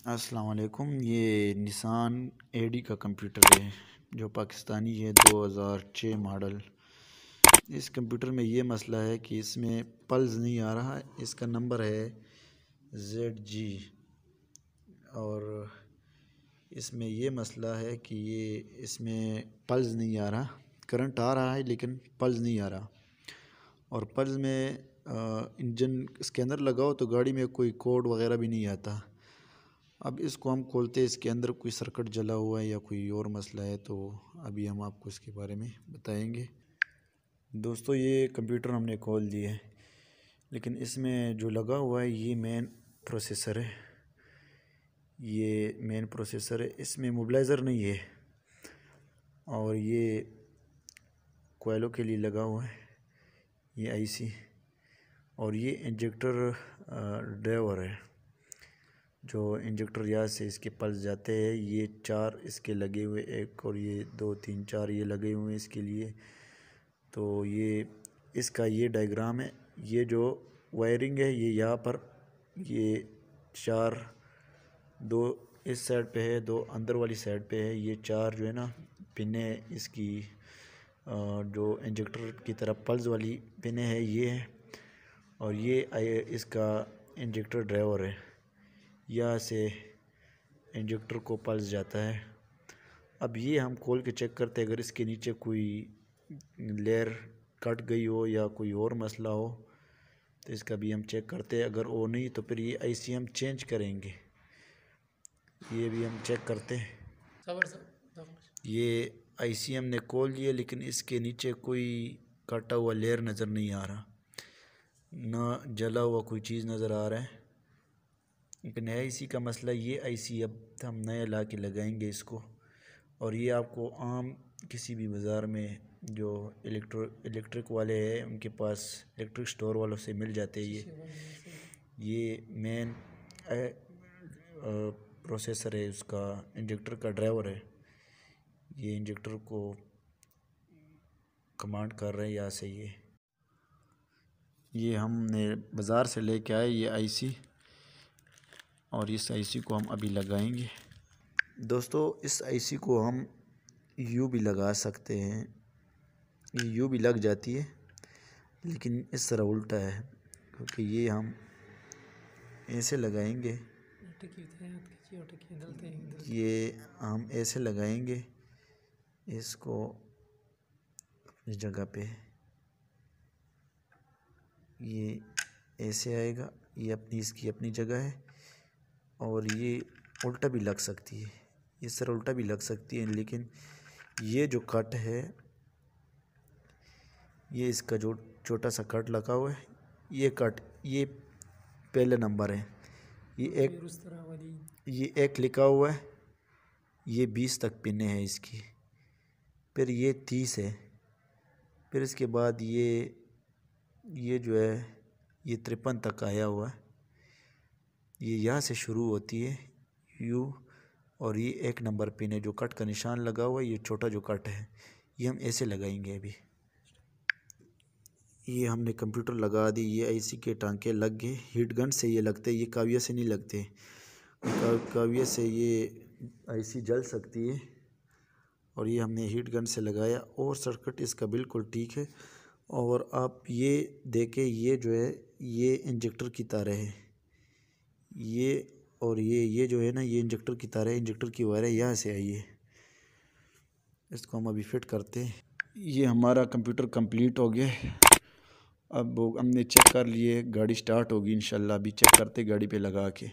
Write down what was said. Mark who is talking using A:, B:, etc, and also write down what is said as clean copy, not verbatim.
A: अस्सलाम वालेकुम। ये निसान एडी का कंप्यूटर है जो पाकिस्तानी है, 2006 मॉडल। इस कंप्यूटर में ये मसला है कि इसमें पल्स नहीं आ रहा। इसका नंबर है ZG और इसमें ये मसला है कि ये इसमें पल्स नहीं आ रहा। करंट आ रहा है लेकिन पल्स नहीं आ रहा। और पल्स में इंजन स्कैनर लगाओ तो गाड़ी में कोई कोड वगैरह भी नहीं आता। अब इसको हम खोलते हैं, इसके अंदर कोई सर्किट जला हुआ है या कोई और मसला है, तो अभी हम आपको इसके बारे में बताएंगे। दोस्तों, ये कंप्यूटर हमने खोल दिया है लेकिन इसमें जो लगा हुआ है ये मेन प्रोसेसर है। ये मेन प्रोसेसर है, इसमें मोबिलाइज़र नहीं है और ये कोयलों के लिए लगा हुआ है ये IC। और ये इंजेक्टर ड्राइवर है जो इंजेक्टर यहाँ से इसके पल्स जाते हैं। ये 4 इसके लगे हुए, एक और ये 2 3 4 ये लगे हुए हैं इसके लिए। तो ये इसका ये डायग्राम है। ये जो वायरिंग है ये यहाँ पर, ये 4, 2 इस साइड पे है, 2 अंदर वाली साइड पे है। ये 4 जो है ना पिने इसकी जो इंजेक्टर की तरफ पल्स वाली पिने है ये है। और ये इसका इंजेक्टर ड्राइवर है, यहाँ से इंजेक्टर को पल्स जाता है। अब ये हम खोल के चेक करते हैं, अगर इसके नीचे कोई लेयर कट गई हो या कोई और मसला हो तो इसका भी हम चेक करते हैं। अगर वो नहीं तो फिर ये IC हम चेंज करेंगे। ये भी हम चेक करते हैं। ये IC हमने खोल लिया लेकिन इसके नीचे कोई कटा हुआ लेयर नज़र नहीं आ रहा, ना जला हुआ कोई चीज़ नज़र आ रहा है। एक नया IC का मसला। ये IC अब हम नया ला के लगाएंगे इसको। और ये आपको आम किसी भी बाज़ार में जो इलेक्ट्रिक वाले हैं उनके पास, इलेक्ट्रिक स्टोर वालों से मिल जाते हैं। ये मेन प्रोसेसर है, उसका इंजेक्टर का ड्राइवर है। ये इंजेक्टर को कमांड कर रहे हैं यहाँ से। ये हमने बाज़ार से लेके आए ये IC, और इस IC को हम अभी लगाएंगे। दोस्तों, इस IC को हम यूँ भी लगा सकते हैं, ये यूँ भी लग जाती है लेकिन इस तरह उल्टा है, क्योंकि ये हम ऐसे लगाएंगे, ये हम ऐसे लगाएंगे इसको अपनी जगह पे, ये ऐसे आएगा, ये अपनी इसकी अपनी जगह है। और ये उल्टा भी लग सकती है, इस तरह उल्टा भी लग सकती है। लेकिन ये जो कट है, ये इसका जो छोटा सा कट लगा हुआ है, ये कट ये पहले नंबर है। ये एक लिखा हुआ है, ये 20 तक पिने हैं इसकी, फिर ये 30 है, फिर इसके बाद ये जो है ये 53 तक आया हुआ है। ये यहाँ से शुरू होती है यू, और ये 1 नंबर पिन है जो कट का निशान लगा हुआ है। ये छोटा जो कट है ये हम ऐसे लगाएंगे। अभी ये हमने कंप्यूटर लगा दी, ये IC के टांके लग गए। हीट गन से ये लगते, ये काविया से नहीं लगते। काविया से ये IC जल सकती है, और ये हमने हीट गन से लगाया और सर्किट इसका बिल्कुल ठीक है। और आप ये देखें, ये जो है ये इंजेक्टर की तार है, ये और ये जो है ना ये इंजेक्टर की तार है, इंजेक्टर की वायर है, यहाँ से आई है। इसको हम अभी फिट करते हैं। ये हमारा कंप्यूटर कंप्लीट हो गया। अब हमने चेक कर लिए, गाड़ी स्टार्ट होगी इंशाल्लाह। अभी चेक करते गाड़ी पे लगा के।